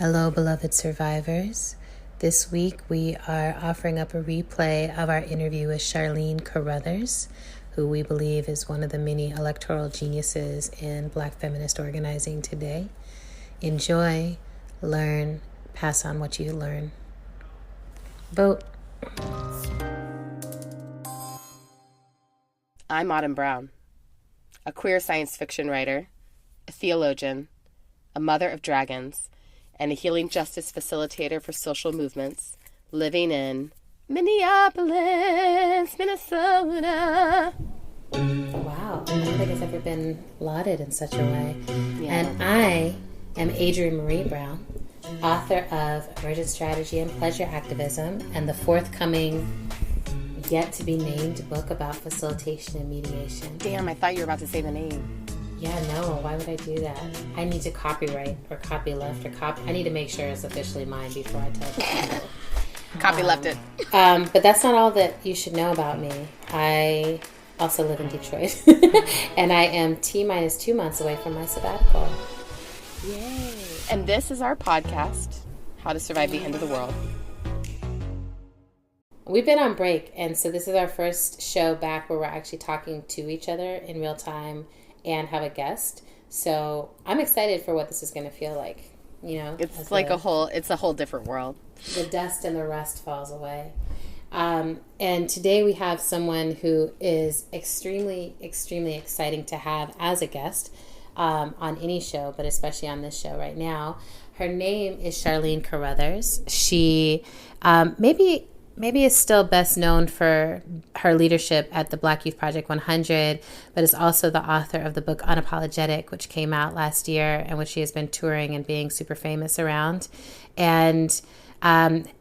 Hello, beloved survivors. This week we are offering up a replay of our interview with Charlene Carruthers, who we believe is one of the many electoral geniuses in Black feminist organizing today. Enjoy, learn, pass on what you learn. Vote. I'm Autumn Brown, a queer science fiction writer, a theologian, a mother of dragons, and a healing justice facilitator for social movements, living in Minneapolis, Minnesota. Wow, I don't think it's ever been lauded in such a way. Yeah. And I am Adrienne Marie Brown, author of Emergent Strategy and Pleasure Activism and the forthcoming yet-to-be-named book about facilitation and mediation. Damn, I thought you were about to say the name. Yeah, no, why would I do that? I need to copyright or copyleft or I need to make sure it's officially mine before I tell people. Copyleft it. But that's not all that you should know about me. I also live in Detroit. And I am T-minus 2 months away from my sabbatical. Yay. And this is our podcast, How to Survive the End of the World. We've been on break, and so this is our first show back where we're actually talking to each other in real time and have a guest. So I'm excited for what this is going to feel like. You know, It's like a whole different world. The dust and the rust falls away. And today we have someone who is extremely, extremely exciting to have as a guest on any show, but especially on this show right now. Her name is Charlene Carruthers. She maybe is still best known for her leadership at the Black Youth Project 100, but is also the author of the book Unapologetic, which came out last year and which she has been touring and being super famous around, and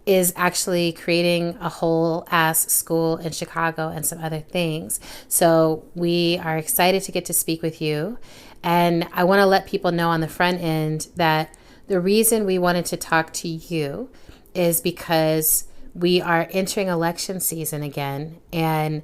is actually creating a whole ass school in Chicago and some other things. So we are excited to get to speak with you. And I want to let people know on the front end that the reason we wanted to talk to you is because we are entering election season again. And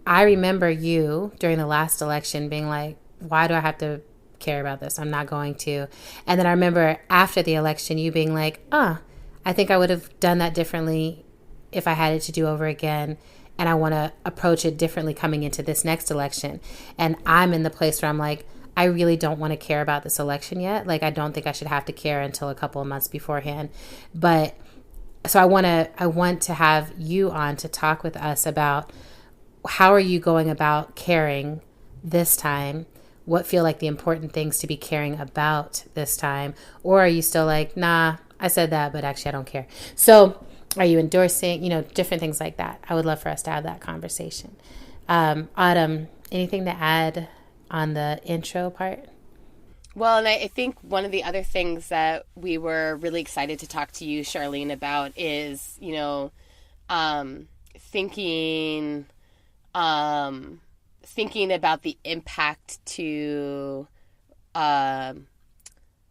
I remember you during the last election being like, why do I have to care about this? I'm not going to. And then I remember after the election, you being like, I think I would have done that differently if I had it to do over again. And I want to approach it differently coming into this next election. And I'm in the place where I'm like, I really don't want to care about this election yet. Like, I don't think I should have to care until a couple of months beforehand. But so I want to have you on to talk with us about how are you going about caring this time? What feel like the important things to be caring about this time? Or are you still like, nah, I said that, but actually I don't care. So are you endorsing, different things like that? I would love for us to have that conversation. Autumn, anything to add on the intro part? Well, and I think one of the other things that we were really excited to talk to you, Charlene, about is, thinking about the impact to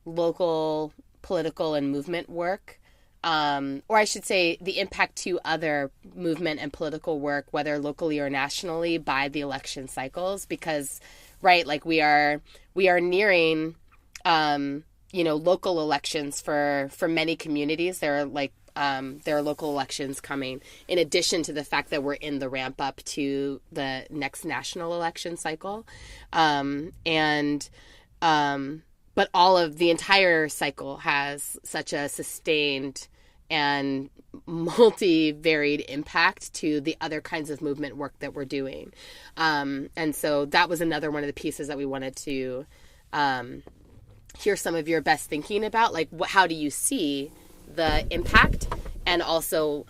local political and movement work, or I should say the impact to other movement and political work, whether locally or nationally, by the election cycles, because right, like we are nearing, local elections for many communities. There are local elections coming, in addition to the fact that we're in the ramp up to the next national election cycle, but all of the entire cycle has such a sustained and multi-varied impact to the other kinds of movement work that we're doing. And so that was another one of the pieces that we wanted to hear some of your best thinking about, like how do you see the impact, and also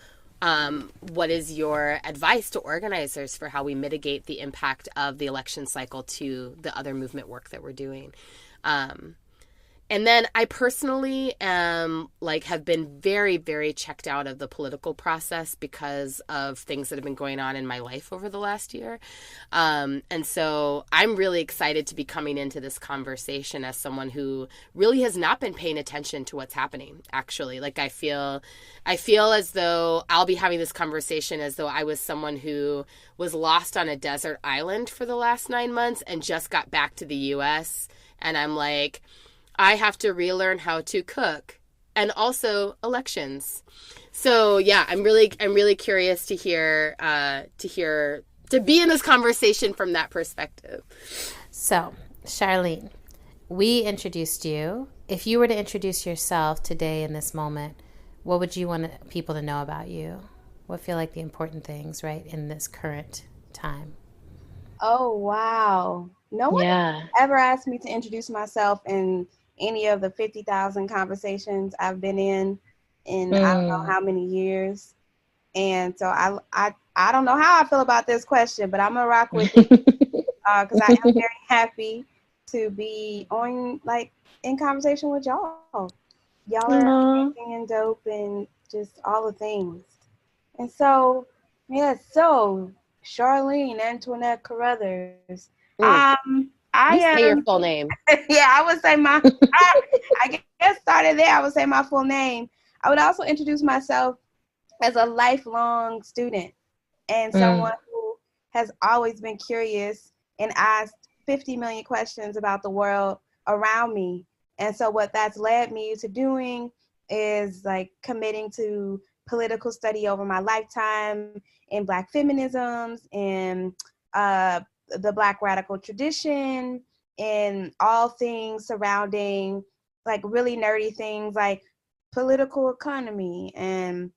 what is your advice to organizers for how we mitigate the impact of the election cycle to the other movement work that we're doing. And then I personally have been very, very checked out of the political process because of things that have been going on in my life over the last year. And so I'm really excited to be coming into this conversation as someone who really has not been paying attention to what's happening, actually. Like I feel as though I'll be having this conversation as though I was someone who was lost on a desert island for the last 9 months and just got back to the U.S. And I'm like, I have to relearn how to cook and also elections. So yeah, I'm really curious to hear to be in this conversation from that perspective. So, Charlene, we introduced you. If you were to introduce yourself today in this moment, what would you want people to know about you? What feel like the important things, right, in this current time? Oh, wow. No one Yeah. ever asked me to introduce myself in any of the 50,000 conversations I've been in I don't know how many years. And so I don't know how I feel about this question, but I'm going to rock with it because I am very happy to be on, like, in conversation with y'all. Y'all are Aw. amazing and dope and just all the things. And so, yeah, so Charlene Antoinette Carruthers. Mm. I You say your am, full name. yeah, I would say I guess started there. I would say my full name. I would also introduce myself as a lifelong student and someone who has always been curious and asked 50 million questions about the world around me. And so what that's led me to doing is like committing to political study over my lifetime in Black feminisms and the Black radical tradition and all things surrounding like really nerdy things like political economy. And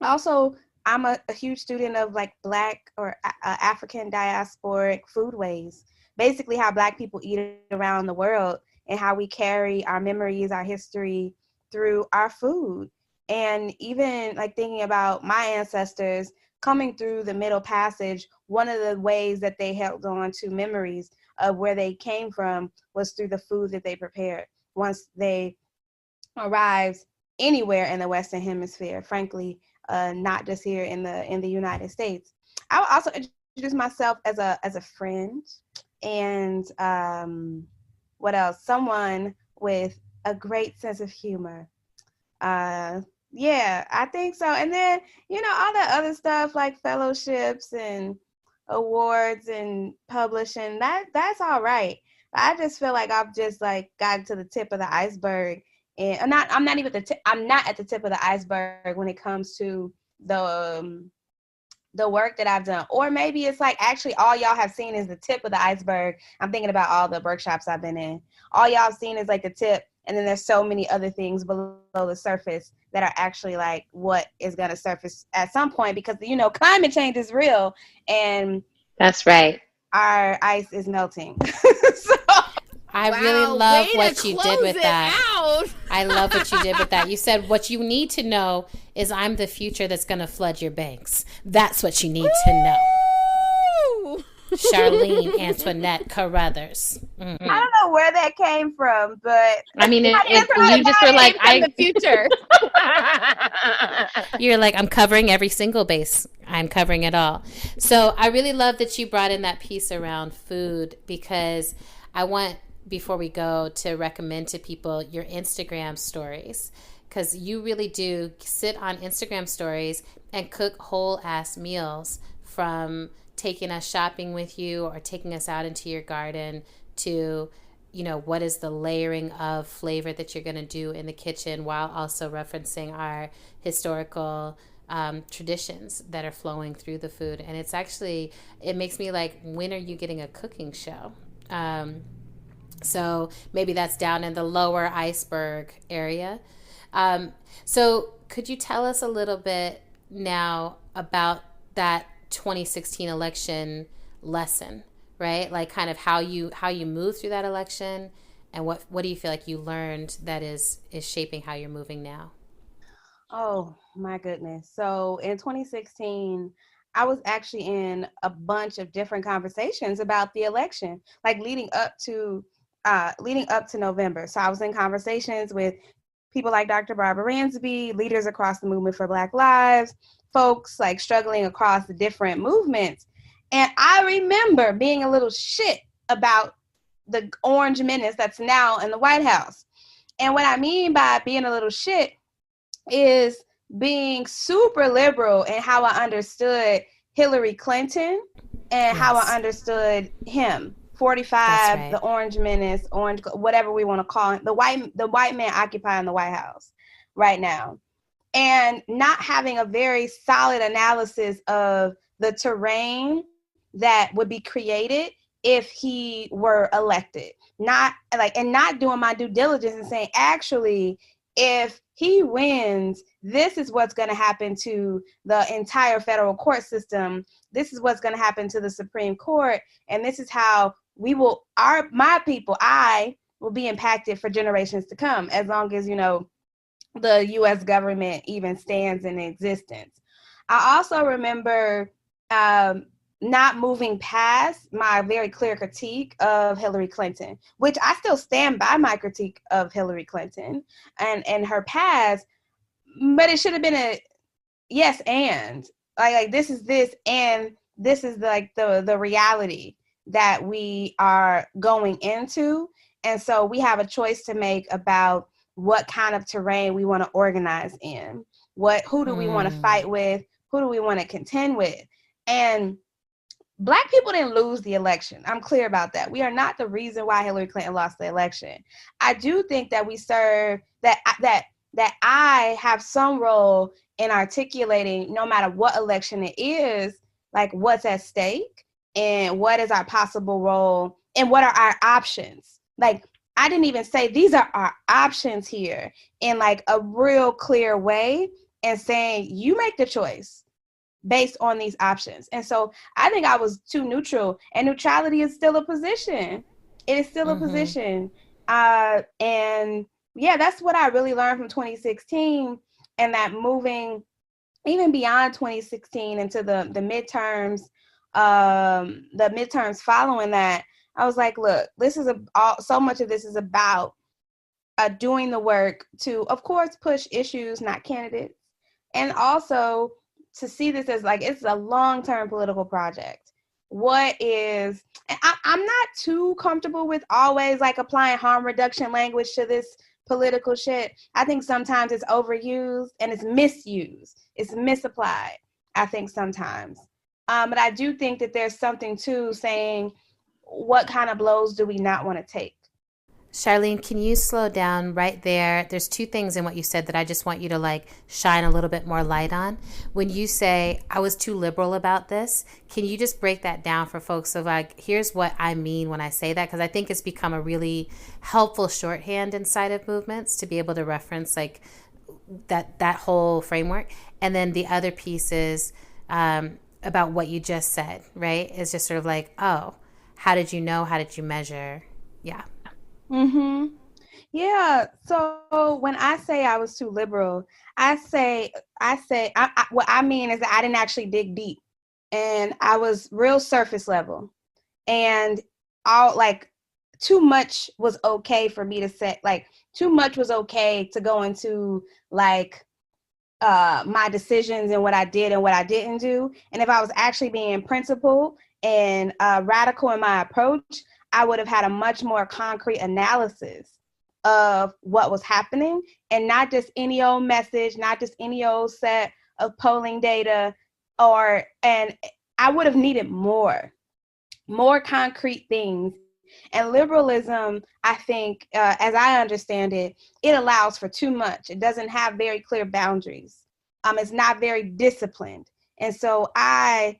also I'm a huge student of like Black or African diasporic foodways, basically how Black people eat around the world and how we carry our memories, our history through our food. And even like thinking about my ancestors coming through the Middle Passage, one of the ways that they held on to memories of where they came from was through the food that they prepared once they arrived anywhere in the Western Hemisphere, frankly, not just here in the United States. I will also introduce myself as a friend and what else? Someone with a great sense of humor. Yeah, I think so. And then, all the other stuff like fellowships and awards and publishing, that's all right. I just feel like I've just like gotten to the tip of the iceberg. And I'm not even I'm not at the tip of the iceberg when it comes to the work that I've done. Or maybe it's like actually all y'all have seen is the tip of the iceberg. I'm thinking about all the workshops I've been in. All y'all have seen is like the tip, and then there's so many other things below the surface that are actually like what is going to surface at some point, because climate change is real and That's right. our ice is melting. So I really love way what to you close did with it that. out. I love what you did with that. You said what you need to know is I'm the future that's going to flood your banks. That's what you need to know. Woo! Charlene Antoinette Carruthers. Mm-hmm. I don't know where that came from, but I mean, you just were like, In the future. You're like, I'm covering every single base. I'm covering it all. So I really love that you brought in that piece around food, because I want, before we go, to recommend to people your Instagram stories, because you really do sit on Instagram stories and cook whole ass meals, from taking us shopping with you or taking us out into your garden to what is the layering of flavor that you're going to do in the kitchen, while also referencing our historical traditions that are flowing through the food. And it makes me like, when are you getting a cooking show? So maybe that's down in the lower iceberg area. So could you tell us a little bit now about that 2016 election lesson, right? Like kind of how you moved through that election, and what do you feel like you learned that is shaping how you're moving now? oh my goodness. So in 2016, I was actually in a bunch of different conversations about the election, like leading up to November. So I was in conversations with people like Dr. Barbara Ransby, leaders across the movement for Black Lives, folks like struggling across the different movements. And I remember being a little shit about the orange menace that's now in the White House. And what I mean by being a little shit is being super liberal in how I understood Hillary Clinton and how I understood him. 45, right. The orange menace, whatever we want to call it, the white man occupying the White House. right now, and not having a very solid analysis of the terrain that would be created if he were elected. Not doing my due diligence and saying, actually, if he wins, this is what's going to happen to the entire federal court system. This is what's going to happen to the Supreme Court. And this is how I will be impacted for generations to come, as long as, the U.S. government even stands in existence. I also remember not moving past my very clear critique of Hillary Clinton, which I still stand by my critique of Hillary Clinton and her past, but it should have been a yes and like this is this and this is like the reality that we are going into. And so we have a choice to make about what kind of terrain we want to organize in. Who do we want to fight with? Who do we want to contend with? And Black people didn't lose the election. I'm clear about that. We are not the reason why Hillary Clinton lost the election. I do think that we serve that I have some role in articulating, no matter what election it is, like what's at stake and what is our possible role and what are our options. Like, I didn't even say these are our options here in like a real clear way, and saying you make the choice based on these options. And so I think I was too neutral, and neutrality is still a position. It is still a position. And yeah, that's what I really learned from 2016, and that moving even beyond 2016 into the midterms following that, I was like, look, this is so much of this is about doing the work to, of course, push issues, not candidates, and also to see this as like it's a long-term political project. I'm not too comfortable with always like applying harm reduction language to this political shit. I think sometimes it's overused and it's misused. It's misapplied, I think sometimes. But I do think that there's something to saying, what kind of blows do we not want to take? Charlene, can you slow down right there? There's two things in what you said that I just want you to like shine a little bit more light on. When you say, I was too liberal about this, can you just break that down for folks? So like, here's what I mean when I say that, because I think it's become a really helpful shorthand inside of movements to be able to reference like that whole framework. And then the other piece is about what you just said, right? It's just sort of like, oh, how did you know? How did you measure? Yeah. Mm-hmm. Yeah. So when I say I was too liberal, what I mean is that I didn't actually dig deep, and I was real surface level, and all like too much was okay for me to say, like too much was okay to go into like my decisions and what I did and what I didn't do. And if I was actually being principled and radical in my approach, I would have had a much more concrete analysis of what was happening, and not just any old message, not just any old set of polling data, and I would have needed more concrete things. And liberalism, I think, as I understand it, it allows for too much. It doesn't have very clear boundaries. It's not very disciplined. And so I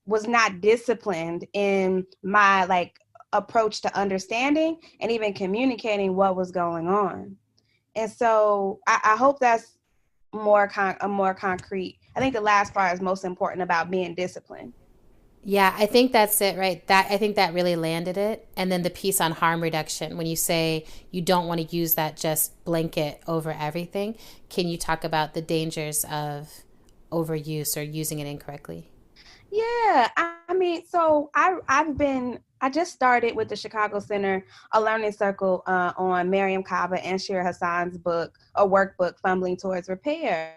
was not disciplined in my like approach to understanding and even communicating what was going on. And so I hope that's more concrete. I think the last part is most important about being disciplined. Yeah, I think that's it, right? I think that really landed it. And then the piece on harm reduction, when you say you don't want to use that just blanket over everything, can you talk about the dangers of overuse or using it incorrectly? Yeah, I mean, so I just started with the Chicago Center a learning circle on Mariam Kaba and Shira Hassan's book, a workbook, Fumbling Towards Repair.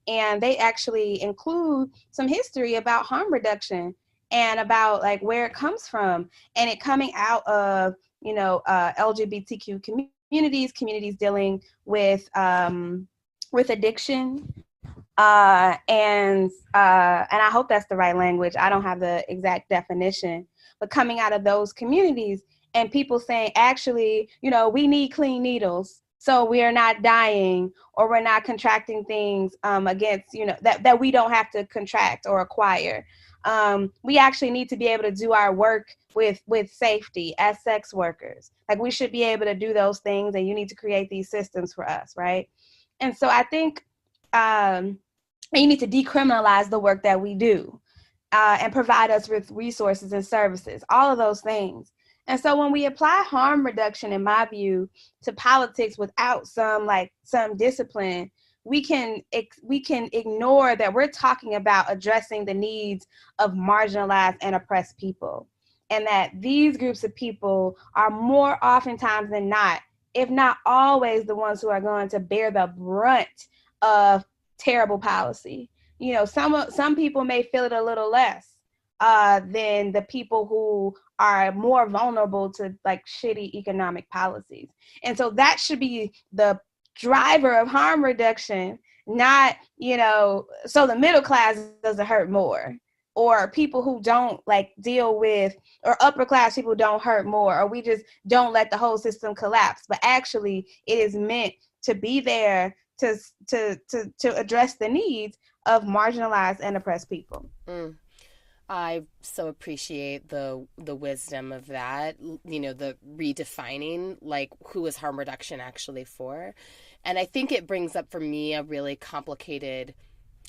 And they actually include some history about harm reduction and about like where it comes from, and it coming out of, LGBTQ communities dealing with addiction. And I hope that's the right language. I don't have the exact definition, but coming out of those communities and people saying, actually, we need clean needles. so we are not dying, or we're not contracting things against, that we don't have to contract or acquire. We actually need to be able to do our work with safety as sex workers. Like, we should be able to do those things, and you need to create these systems for us, right? And so I think you need to decriminalize the work that we do, and provide us with resources and services, all of those things. And so when we apply harm reduction, in my view, to politics without some discipline, we can ignore that we're talking about addressing the needs of marginalized and oppressed people. And that these groups of people are more oftentimes than not, if not always, the ones who are going to bear the brunt of terrible policy. Some people may feel it a little less than the people who are more vulnerable to shitty economic policies. And so that should be the driver of harm reduction, not, so the middle class doesn't hurt more, or people who don't deal with, or upper class people don't hurt more, or we just don't let the whole system collapse. But actually it is meant to be there to address the needs of marginalized and oppressed people. I so appreciate the wisdom of that, the redefining, who is harm reduction actually for. And I think it brings up for me a really complicated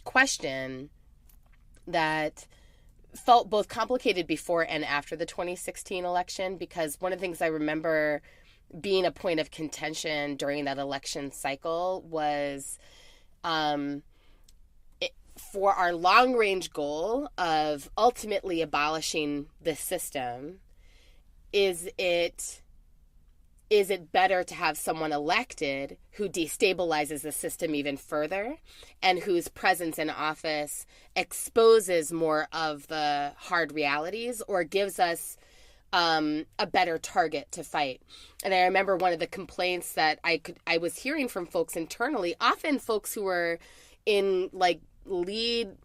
question that felt both complicated before and after the 2016 election, because one of the things I remember being a point of contention during that election cycle was for our long-range goal of ultimately abolishing the system, is it better to have someone elected who destabilizes the system even further and whose presence in office exposes more of the hard realities, or gives us a better target to fight? And I remember one of the complaints that I was hearing from folks internally, often folks who were in lead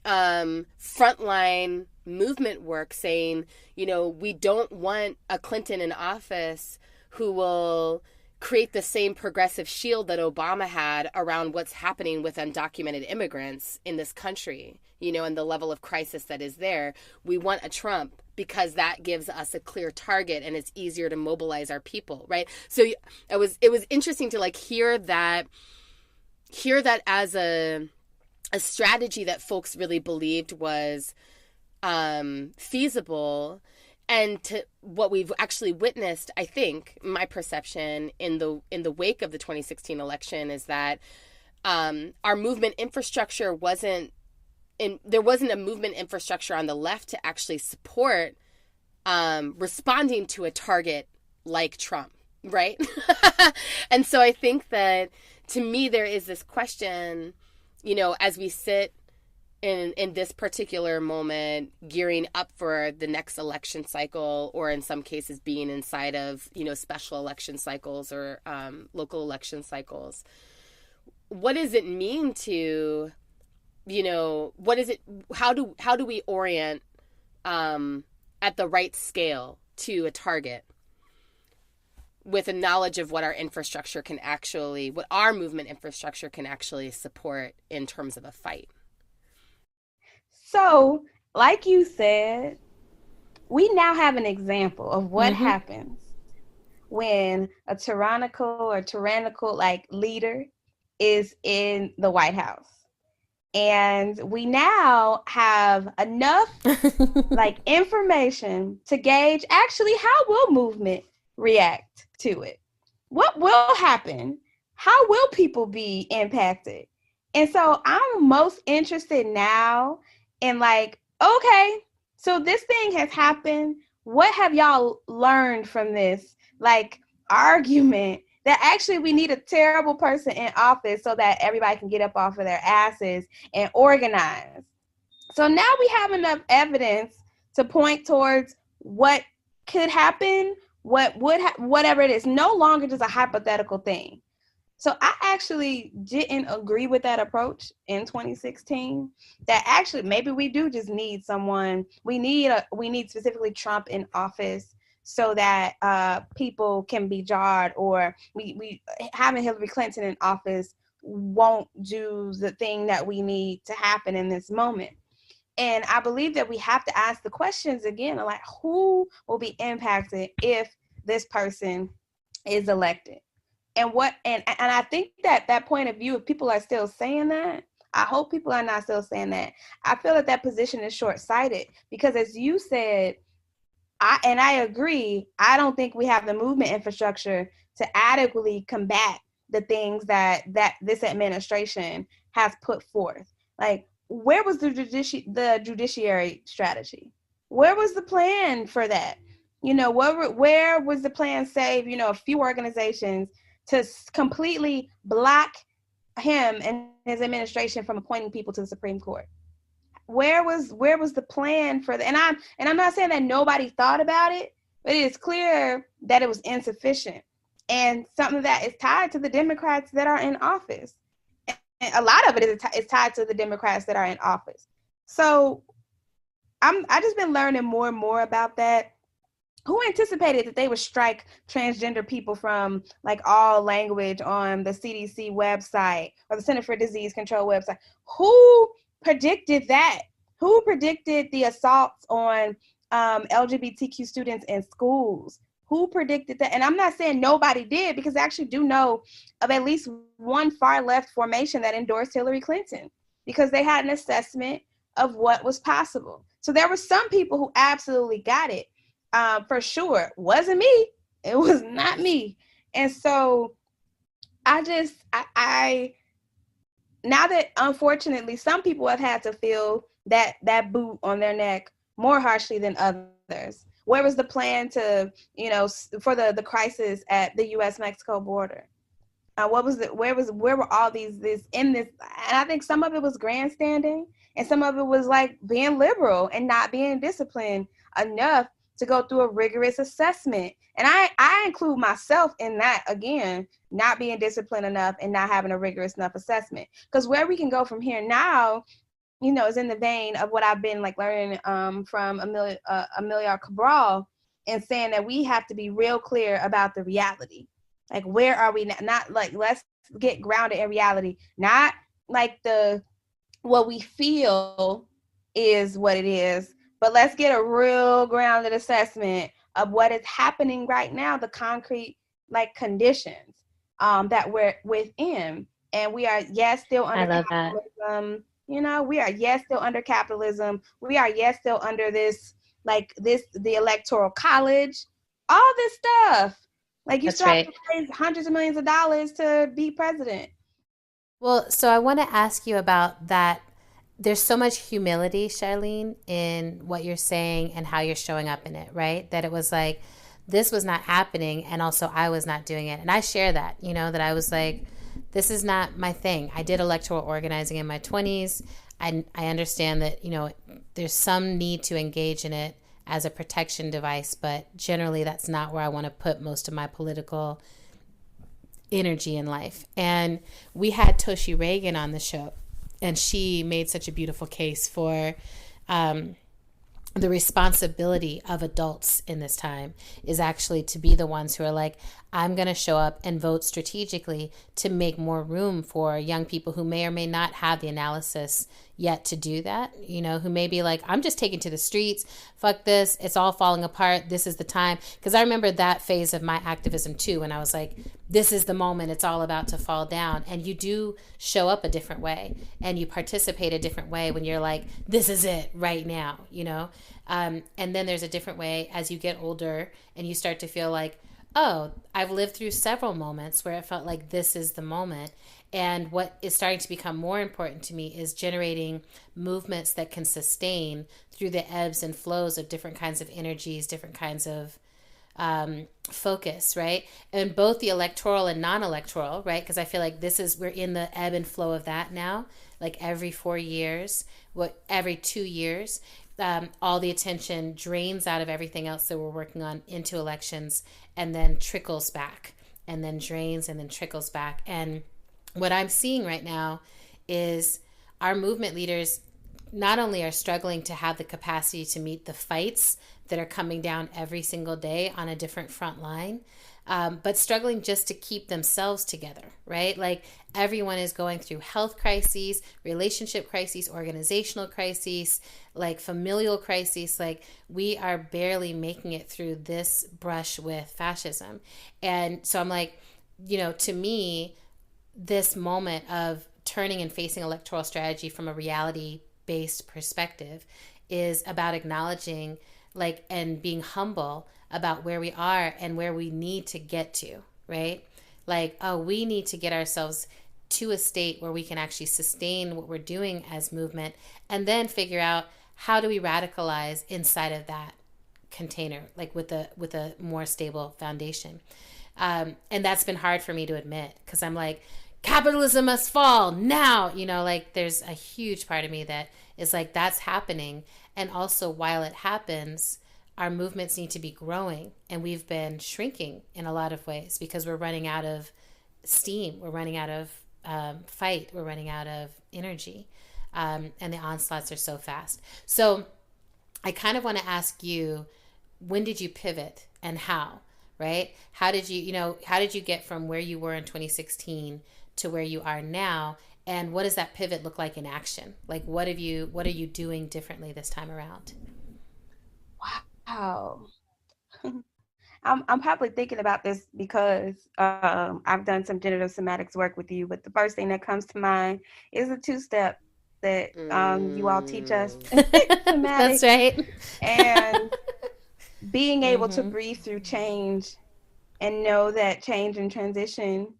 frontline movement work, saying, we don't want a Clinton in office who will create the same progressive shield that Obama had around what's happening with undocumented immigrants in this country, and the level of crisis that is there. We want a Trump because that gives us a clear target and it's easier to mobilize our people, right? So it was interesting to hear that as a strategy that folks really believed was feasible. And to what we've actually witnessed, I think, my perception in the wake of the 2016 election is that our movement infrastructure there wasn't a movement infrastructure on the left to actually support responding to a target like Trump, right? And so I think that, to me, there is this question, as we sit in this particular moment, gearing up for the next election cycle, or in some cases being inside of, special election cycles or local election cycles. What does it mean to, how do we orient at the right scale to a target with a knowledge of what our movement infrastructure can actually support in terms of a fight? So, like you said, we now have an example of what happens when a tyrannical leader is in the White House. And we now have enough information to gauge actually how will movement react to it. What will happen? How will people be impacted? And so I'm most interested now in okay, so this thing has happened. What have y'all learned from this argument that actually we need a terrible person in office so that everybody can get up off of their asses and organize? So now we have enough evidence to point towards what could happen, whatever it is, no longer just a hypothetical thing. So I actually didn't agree with that approach in 2016, that actually maybe we do just need someone. We need specifically Trump in office so that people can be jarred, or we having Hillary Clinton in office won't do the thing that we need to happen in this moment. And I believe that we have to ask the questions again, like who will be impacted if this person is elected? And I think that point of view, if people are still saying that, I hope people are not still saying that. I feel that position is short-sighted, because as you said, I agree, I don't think we have the movement infrastructure to adequately combat the things that this administration has put forth. Like, where was the judiciary strategy? Where was the plan for that? Where was the plan, save, a few organizations, to completely block him and his administration from appointing people to the Supreme Court? Where was the plan for that? And I'm not saying that nobody thought about it, but it is clear that it was insufficient, and something that is tied to the Democrats that are in office. And a lot of it is tied to the Democrats that are in office. So I just been learning more and more about that. Who anticipated that they would strike transgender people from like all language on the CDC website or the Center for Disease Control website? Who predicted that? Who predicted the assaults on LGBTQ students in schools? Who predicted that? And I'm not saying nobody did, because I actually do know of at least one far left formation that endorsed Hillary Clinton, because they had an assessment of what was possible. So there were some people who absolutely got it. For sure. Wasn't me. It was not me. And so I now that unfortunately some people have had to feel that boot on their neck more harshly than others. Where was the plan to, for the crisis at the U.S.-Mexico border? Where were all these and I think some of it was grandstanding, and some of it was like being liberal and not being disciplined enough to go through a rigorous assessment. And I include myself in that, again, not being disciplined enough and not having a rigorous enough assessment. Because where we can go from here now, is in the vein of what I've been like learning from Amelia Cabral, and saying that we have to be real clear about the reality. Like, where are we now? Not like, let's get grounded in reality, not like what we feel is what it is, but let's get a real grounded assessment of what is happening right now, the concrete like conditions that we're within. And we are, yes, still under capitalism. We are, still under capitalism. We are, still under the electoral college, all this stuff. Like, you still have to raise hundreds of millions of dollars to be president. Well, so I want to ask you about that. There's so much humility, Charlene, in what you're saying and how you're showing up in it, right? That it was like, this was not happening, and also I was not doing it. And I share that, that I was like, this is not my thing. I did electoral organizing in my 20s. I understand that, there's some need to engage in it as a protection device, but generally that's not where I want to put most of my political energy in life. And we had Toshi Reagan on the show, and she made such a beautiful case for the responsibility of adults in this time is actually to be the ones who are like, I'm going to show up and vote strategically to make more room for young people who may or may not have the analysis yet to do that, who may be like, I'm just taking to the streets. Fuck this. It's all falling apart. This is the time. Because I remember that phase of my activism too, when I was like, this is the moment. It's all about to fall down. And you do show up a different way, and you participate a different way when you're like, this is it right now, and then there's a different way as you get older and you start to feel like, oh, I've lived through several moments where it felt like this is the moment. And what is starting to become more important to me is generating movements that can sustain through the ebbs and flows of different kinds of energies, different kinds of focus, right? And both the electoral and non-electoral, right? Because I feel like we're in the ebb and flow of that now, like every 4 years, every 2 years. All the attention drains out of everything else that we're working on into elections, and then trickles back, and then drains, and then trickles back. And what I'm seeing right now is our movement leaders not only are struggling to have the capacity to meet the fights that are coming down every single day on a different front line, but struggling just to keep themselves together, right? Like everyone is going through health crises, relationship crises, organizational crises, like familial crises. Like we are barely making it through this brush with fascism. And so I'm like, to me, this moment of turning and facing electoral strategy from a reality-based perspective is about acknowledging and being humble about where we are and where we need to get to, right? We need to get ourselves to a state where we can actually sustain what we're doing as movement, and then figure out how do we radicalize inside of that container, with a more stable foundation. And that's been hard for me to admit, because I'm like, capitalism must fall now, there's a huge part of me that is like, that's happening. And also, while it happens, our movements need to be growing, and we've been shrinking in a lot of ways because we're running out of steam, we're running out of fight, we're running out of energy, and the onslaughts are so fast. So I kind of want to ask you, when did you pivot and how, right? How did you get from where you were in 2016 to where you are now? And what does that pivot look like in action? Like, what are you doing differently this time around? Wow. I'm probably thinking about this because I've done some generative somatics work with you, but the first thing that comes to mind is a two-step that you all teach us. That's right. And being able to breathe through change and know that change and transition,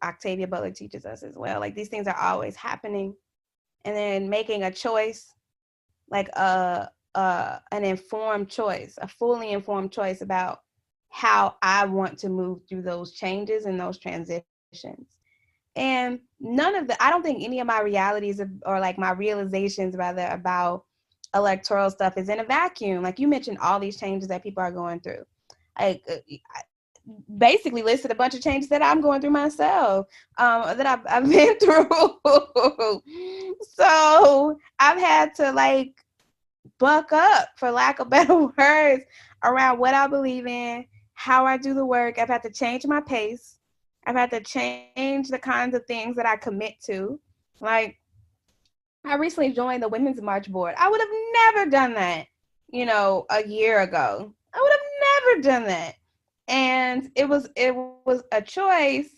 Octavia Butler teaches us as well. Like, these things are always happening. And then making a choice, like an informed choice, a fully informed choice about how I want to move through those changes and those transitions. And I don't think any of my realities or like my realizations rather about electoral stuff is in a vacuum. Like, you mentioned all these changes that people are going through. Like, I basically listed a bunch of changes that I'm going through myself, that I've been through. So I've had to buck up, for lack of better words, around what I believe in, how I do the work. I've had to change my pace. I've had to change the kinds of things that I commit to. Like, I recently joined the Women's March Board. I would have never done that, a year ago. I would have never done that. And it was a choice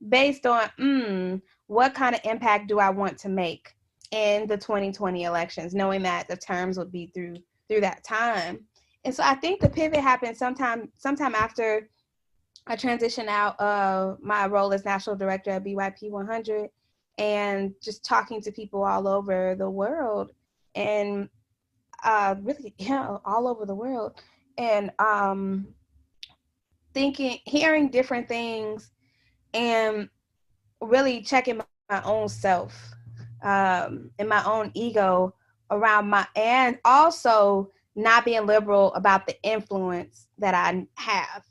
based on what kind of impact do I want to make in the 2020 elections, knowing that the terms would be through that time. And so I think the pivot happened sometime after I transitioned out of my role as national director at BYP 100, and just talking to people all over the world, and really, all over the world, and hearing different things, and really checking my own self, and my own ego around and also not being liberal about the influence that I have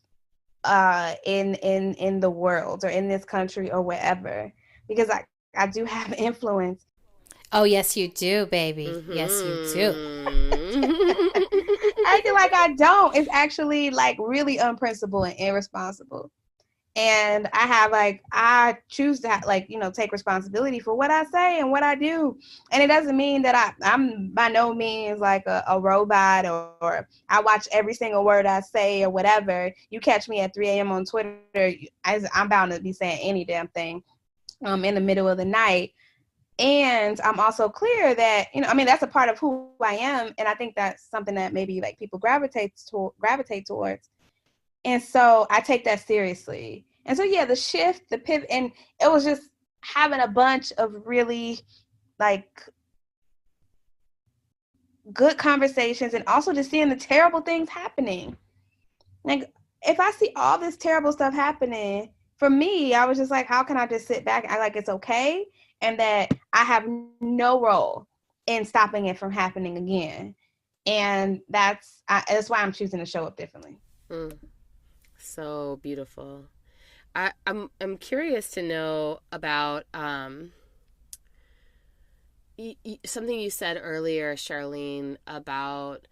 in the world or in this country or wherever, because I do have influence. Oh, yes, you do, baby. Mm-hmm. Yes, you do. Acting like I don't is actually really unprincipled and irresponsible. And I choose to take responsibility for what I say and what I do. And it doesn't mean that I'm by no means like a robot, or I watch every single word I say or whatever. You catch me at 3 a.m. on Twitter, I'm bound to be saying any damn thing in the middle of the night. And I'm also clear that, that's a part of who I am. And I think that's something that maybe people gravitate towards. And so I take that seriously. And so, yeah, the shift, the pivot, and it was just having a bunch of really good conversations, and also just seeing the terrible things happening. Like, if I see all this terrible stuff happening, for me, I was just like, how can I just sit back and act like it's okay, and that I have no role in stopping it from happening again? And that's why I'm choosing to show up differently. So beautiful. I'm curious to know about something you said earlier, Charlene, about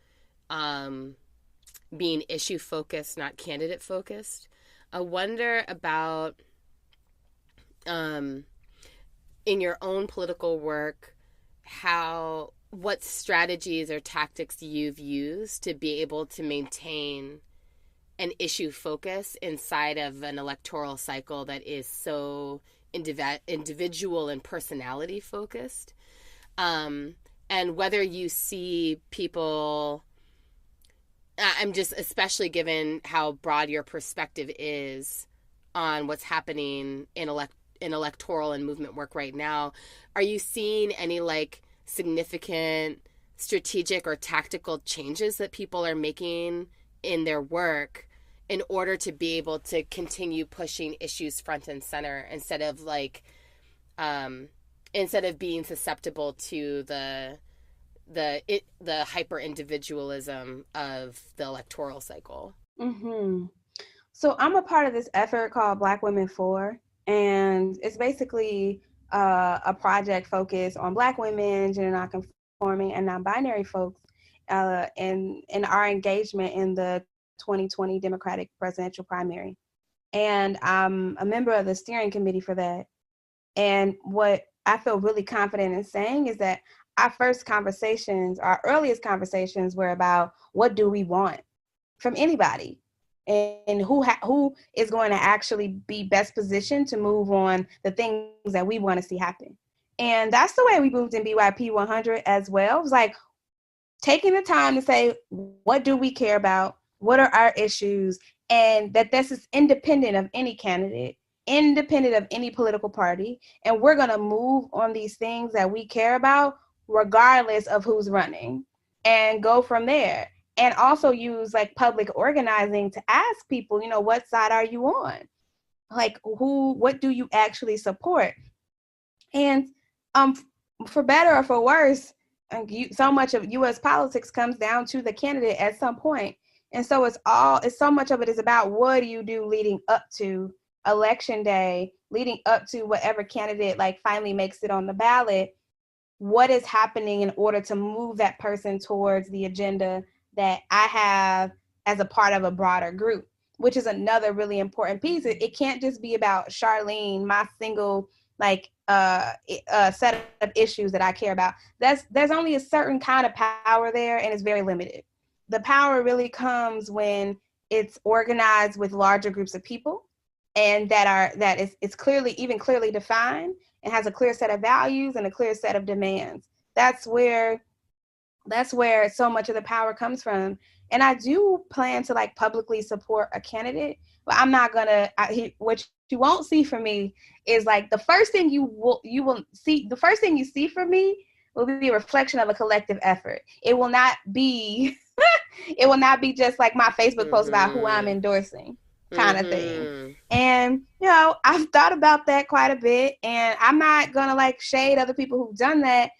being issue focused, not candidate focused. I wonder about in your own political work, what strategies or tactics you've used to be able to maintain an issue focus inside of an electoral cycle that is so individual and personality focused. And whether you see people, I'm just, especially given how broad your perspective is on what's happening in electoral and movement work right now, are you seeing any like significant strategic or tactical changes that people are making in their work in order to be able to continue pushing issues front and center instead of being susceptible to the hyper individualism of the electoral cycle? Mm-hmm. So I'm a part of this effort called Black Women For, and it's basically a project focused on Black women, gender nonconforming, and non-binary folks, in our engagement in the 2020 Democratic presidential primary. And I'm a member of the steering committee for that. And what I feel really confident in saying is that our earliest conversations were about what do we want from anybody, and who is going to actually be best positioned to move on the things that we want to see happen. And that's the way we moved in BYP 100 as well. It was like taking the time to say, what do we care about? What are our issues? And that this is independent of any candidate, independent of any political party. And we're going to move on these things that we care about, regardless of who's running, and go from there. And also use like public organizing to ask people, what side are you on? Like what do you actually support? And for better or for worse, so much of U.S. politics comes down to the candidate at some point. And so it's so much of it is about what do you do leading up to election day, leading up to whatever candidate like finally makes it on the ballot. What is happening in order to move that person towards the agenda that I have as a part of a broader group, which is another really important piece. It can't just be about Charlene, my single set of issues that I care about. There's only a certain kind of power there, and it's very limited. The power really comes when it's organized with larger groups of people, and it's clearly defined and has a clear set of values and a clear set of demands. That's where so much of the power comes from. And I do plan to like publicly support a candidate, but I'm not gonna. What you won't see from me is like the first thing you see from me will be a reflection of a collective effort. It will not be just like my Facebook post about who I'm endorsing kind of thing. And I've thought about that quite a bit, and I'm not gonna like shade other people who've done that.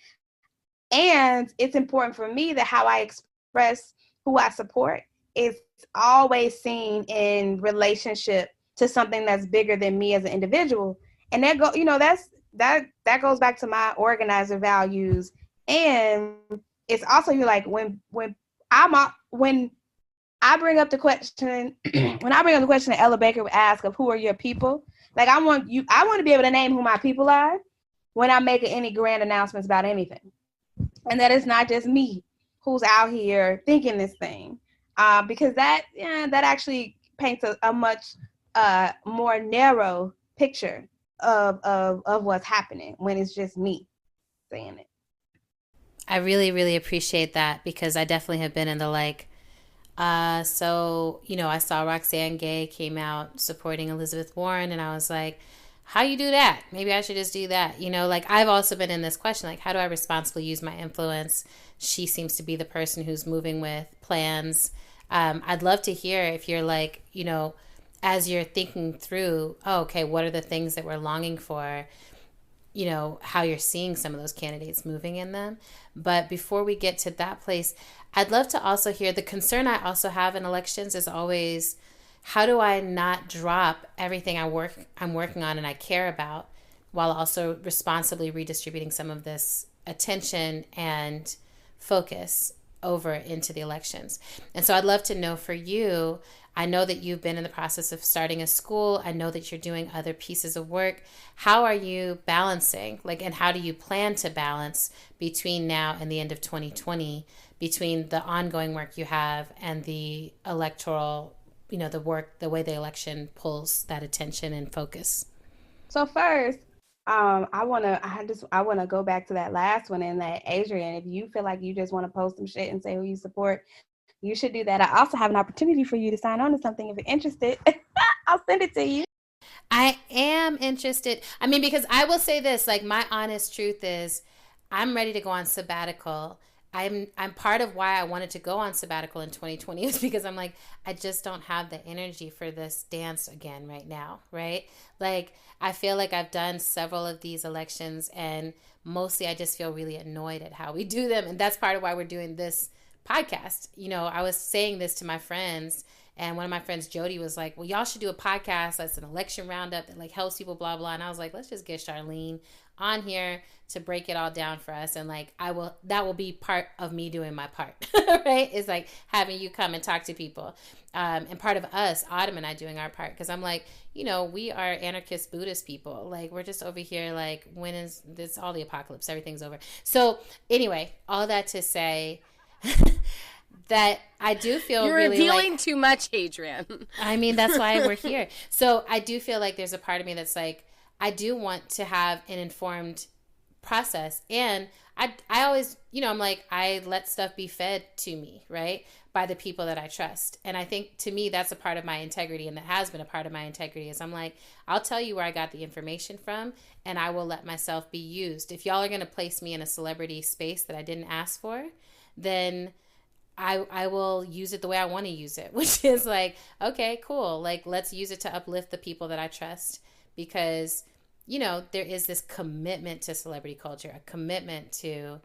And it's important for me that how I express who I support is always seen in relationship to something that's bigger than me as an individual. And that goes back to my organizer values. And it's also when I bring up the question that Ella Baker would ask of who are your people, like I want to be able to name who my people are when I'm making any grand announcements about anything. And that it's not just me who's out here thinking this thing, because that actually paints a much more narrow picture of what's happening when it's just me saying it. I really, really appreciate that, because I definitely have been in the I saw Roxane Gay came out supporting Elizabeth Warren, and I was like, how you do that? Maybe I should just do that. I've also been in this question, like, how do I responsibly use my influence? She seems to be the person who's moving with plans. I'd love to hear if you're like, as you're thinking through, what are the things that we're longing for, how you're seeing some of those candidates moving in them. But before we get to that place, I'd love to also hear the concern I also have in elections is always, how do I not drop everything I'm working on and I care about, while also responsibly redistributing some of this attention and focus over into the elections. And so I'd love to know for you, I know that you've been in the process of starting a school. I know that you're doing other pieces of work. How are you balancing, and how do you plan to balance between now and the end of 2020, between the ongoing work you have and the electoral, the work, the way the election pulls that attention and focus? So first, I wanna go back to that last one, and that Adrian, if you feel like you just want to post some shit and say who you support, you should do that. I also have an opportunity for you to sign on to something if you're interested. I'll send it to you. I am interested. I mean, because I will say this, my honest truth is I'm ready to go on sabbatical. I'm part of why I wanted to go on sabbatical in 2020 is because I'm I just don't have the energy for this dance again right now, right? I feel like I've done several of these elections, and mostly I just feel really annoyed at how we do them. And that's part of why we're doing this podcast. I was saying this to my friends, and one of my friends, Jody, was like, well, y'all should do a podcast that's an election roundup that helps people, blah, blah. And I was like, let's just get Charlene on here to break it all down for us. And that will be part of me doing my part, right? It's having you come and talk to people. And part of us, Autumn and I, doing our part. Because I'm we are anarchist Buddhist people. We're just over here, when is this, all the apocalypse, everything's over. So anyway, all that to say that I do feel you're really revealing too much, Adrian. I mean, that's why we're here. So I do feel like there's a part of me that's I do want to have an informed process. And I always, I'm I let stuff be fed to me, right, by the people that I trust. And I think, to me, that's a part of my integrity, and that has been a part of my integrity, is I'm I'll tell you where I got the information from, and I will let myself be used. If y'all are going to place me in a celebrity space that I didn't ask for, then I will use it the way I want to use it, which is okay, cool. Let's use it to uplift the people that I trust, because, there is this commitment to celebrity culture, a commitment to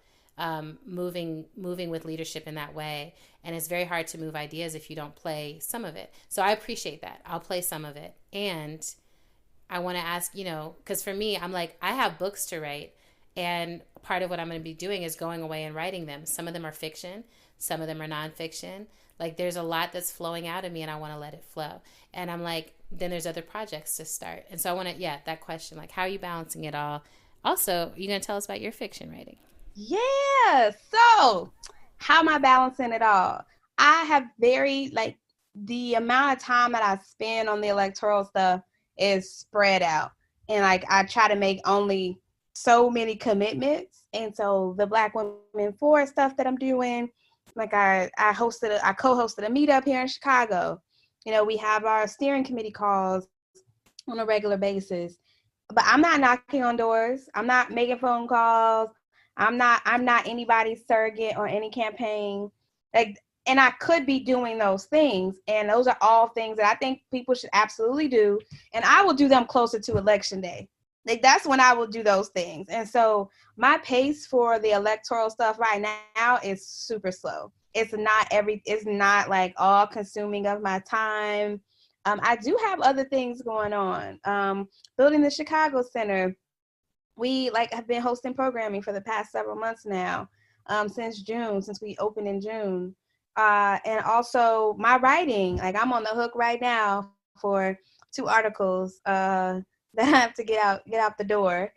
moving with leadership in that way. And it's very hard to move ideas if you don't play some of it. So I appreciate that. I'll play some of it. And I want to ask, because for me, I'm I have books to write. And part of what I'm going to be doing is going away and writing them. Some of them are fiction. Some of them are nonfiction. There's a lot that's flowing out of me, and I want to let it flow. And I'm then there's other projects to start. And so I want to, that question, how are you balancing it all? Also, you're going to tell us about your fiction writing. Yeah. So how am I balancing it all? I have the amount of time that I spend on the electoral stuff is spread out. And I try to make only so many commitments. And so the Black Women for stuff that I'm doing, I co-hosted a meetup here in Chicago. We have our steering committee calls on a regular basis, but I'm not knocking on doors. I'm not making phone calls. I'm not anybody's surrogate or any campaign. And I could be doing those things. And those are all things that I think people should absolutely do. And I will do them closer to election day. That's when I will do those things. And so my pace for the electoral stuff right now is super slow. It's not all consuming of my time. I do have other things going on. Building the Chicago Center. We have been hosting programming for the past several months now, since we opened in June. And also my writing, I'm on the hook right now for 2 articles that I have to get out the door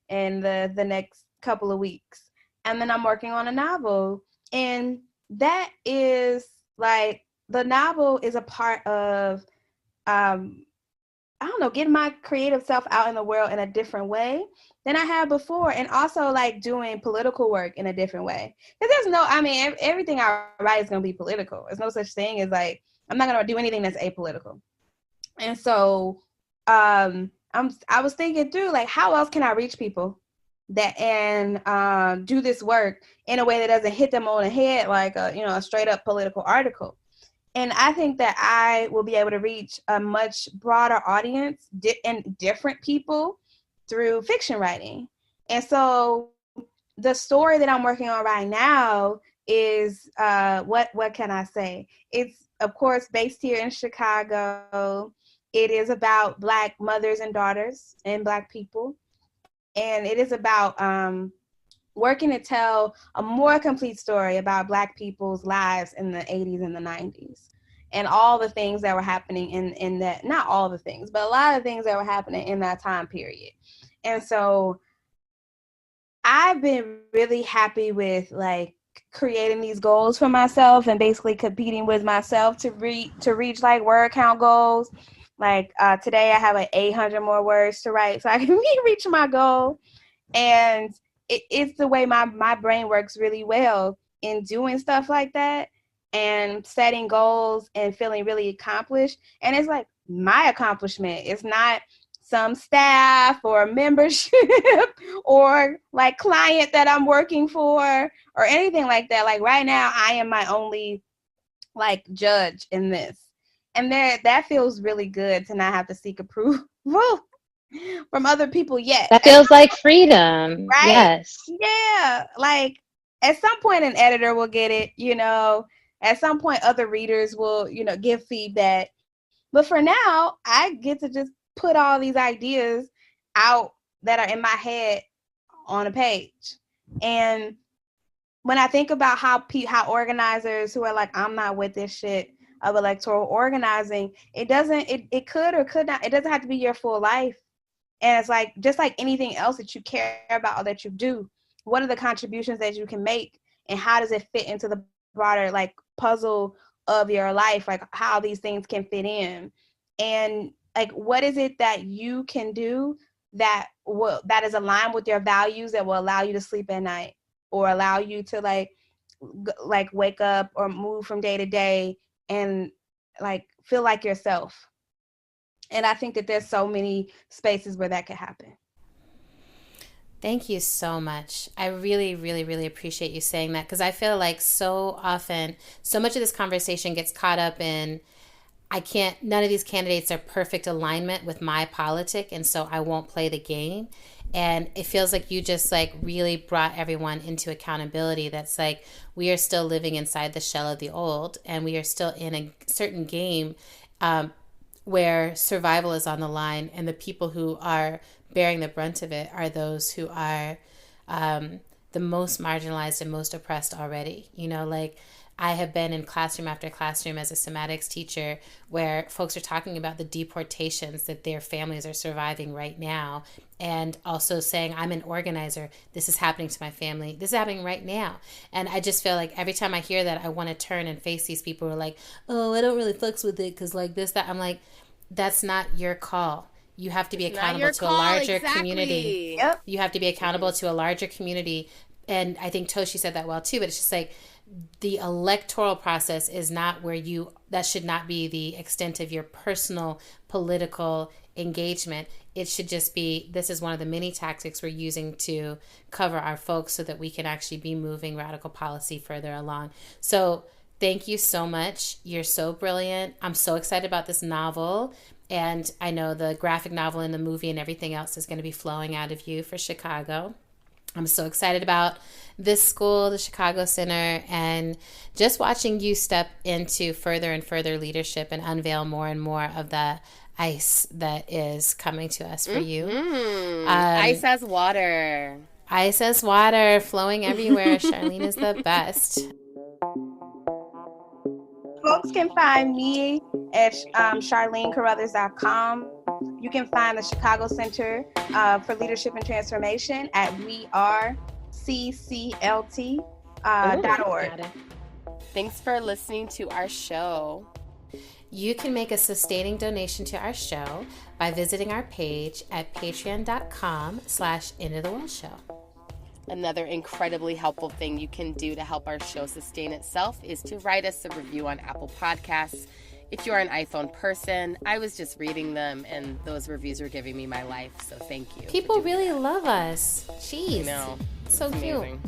in the next couple of weeks. And then I'm working on a novel. And that is the novel is a part of, getting my creative self out in the world in a different way than I have before. And also doing political work in a different way. Because everything I write is going to be political. There's no such thing as I'm not going to do anything that's apolitical. And so I was thinking through how else can I reach people that and do this work in a way that doesn't hit them on the head a straight up political article. And I think that I will be able to reach a much broader audience and different people through fiction writing. And so the story that I'm working on right now is what can I say? It's of course based here in Chicago. It is about Black mothers and daughters and Black people. And it is about working to tell a more complete story about Black people's lives in the 80s and the 90s. And all the things that were happening in that, not all the things, but a lot of things that were happening in that time period. And so I've been really happy with like creating these goals for myself and basically competing with myself to reach like word count goals. Like today I have like 800 more words to write so I can reach my goal. And it's the way my brain works really well in doing stuff like that and setting goals and feeling really accomplished. And it's like my accomplishment. It's not some staff or membership or like client that I'm working for or anything like that. Like right now, I am my only like judge in this. And that feels really good to not have to seek approval from other people yet. That feels like freedom. Right? Yes. Yeah. Like at some point an editor will get it, you know, at some point other readers will, you know, give feedback. But for now, I get to just put all these ideas out that are in my head on a page. And when I think about how organizers who are like, I'm not with this shit of electoral organizing, it could or could not, it doesn't have to be your full life. And it's like, just like anything else that you care about or that you do, what are the contributions that you can make and how does it fit into the broader like puzzle of your life, like how these things can fit in. And like, what is it that you can do that is aligned with your values that will allow you to sleep at night or allow you to like wake up or move from day to day and like feel like yourself. And I think that there's so many spaces where that could happen. Thank you so much. I really, really, really appreciate you saying that because I feel like so often, so much of this conversation gets caught up in, none of these candidates are perfect alignment with my politic, and so I won't play the game. And it feels like you just like really brought everyone into accountability. That's like, we are still living inside the shell of the old, and we are still in a certain game where survival is on the line, and the people who are bearing the brunt of it are those who are the most marginalized and most oppressed already. You know, like I have been in classroom after classroom as a somatics teacher where folks are talking about the deportations that their families are surviving right now, and also saying, I'm an organizer. This is happening to my family. This is happening right now. And I just feel like every time I hear that, I want to turn and face these people who are like, oh, I don't really fucks with it because like this, that. I'm like, that's not your call. You have to be accountable to a larger community. Yep. You have to be accountable to a larger community. And I think Toshi said that well too, but it's just like the electoral process is not where that should not be the extent of your personal political engagement. It should just be, this is one of the many tactics we're using to cover our folks so that we can actually be moving radical policy further along. So thank you so much. You're so brilliant. I'm so excited about this novel. And I know the graphic novel and the movie and everything else is going to be flowing out of you for Chicago. I'm so excited about this school, the Chicago Center, and just watching you step into further and further leadership and unveil more and more of the ice that is coming to us for you. Ice as water. Ice as water flowing everywhere. Charlene is the best. Folks can find me at charlenecarruthers.com. You can find the Chicago Center for Leadership and Transformation at wearecclt.org. Thanks for listening to our show. You can make a sustaining donation to our show by visiting our page at patreon.com/endoftheworldshow. Another incredibly helpful thing you can do to help our show sustain itself is to write us a review on Apple Podcasts. If you're an iPhone person, I was just reading them, and those reviews were giving me my life, so thank you. People really love us. Jeez. I know. So cute. Amazing.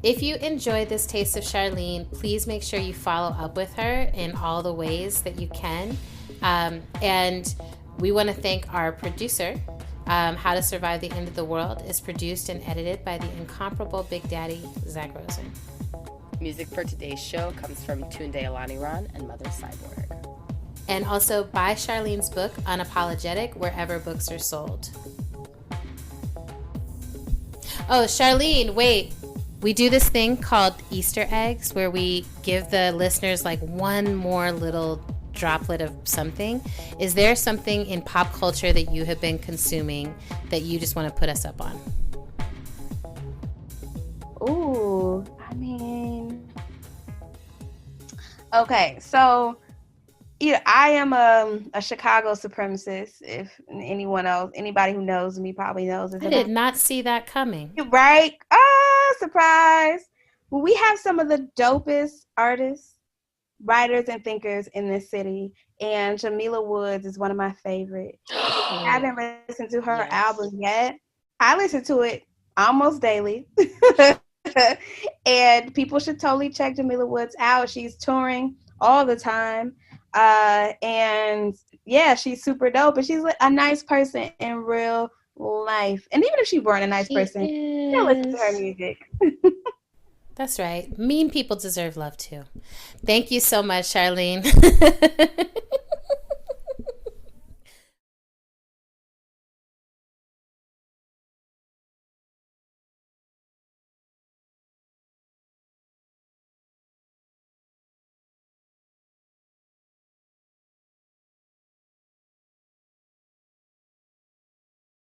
If you enjoyed this taste of Charlene, please make sure you follow up with her in all the ways that you can. And we want to thank our producer. How to Survive the End of the World is produced and edited by the incomparable Big Daddy, Zach Rosen. Music for today's show comes from Tunde Alaniran and Mother Cyborg. And also buy Charlene's book, Unapologetic, wherever books are sold. Oh, Charlene, wait. We do this thing called Easter eggs where we give the listeners like one more little droplet of something. Is there something in pop culture that you have been consuming that you just want to put us up on? Ooh, I mean, okay, so yeah, I am a Chicago supremacist. If anybody who knows me probably knows this. I did not see that coming. Right? Ah, surprise. Well, we have some of the dopest artists, writers, and thinkers in this city. And Jamila Woods is one of my favorites. I haven't listened to her album yet. I listen to it almost daily. And people should totally check Jamila Woods out. She's touring all the time. And yeah, she's super dope. And she's a nice person in real life. And even if she weren't a nice person, still listen to her music. That's right. Mean people deserve love too. Thank you so much, Charlene.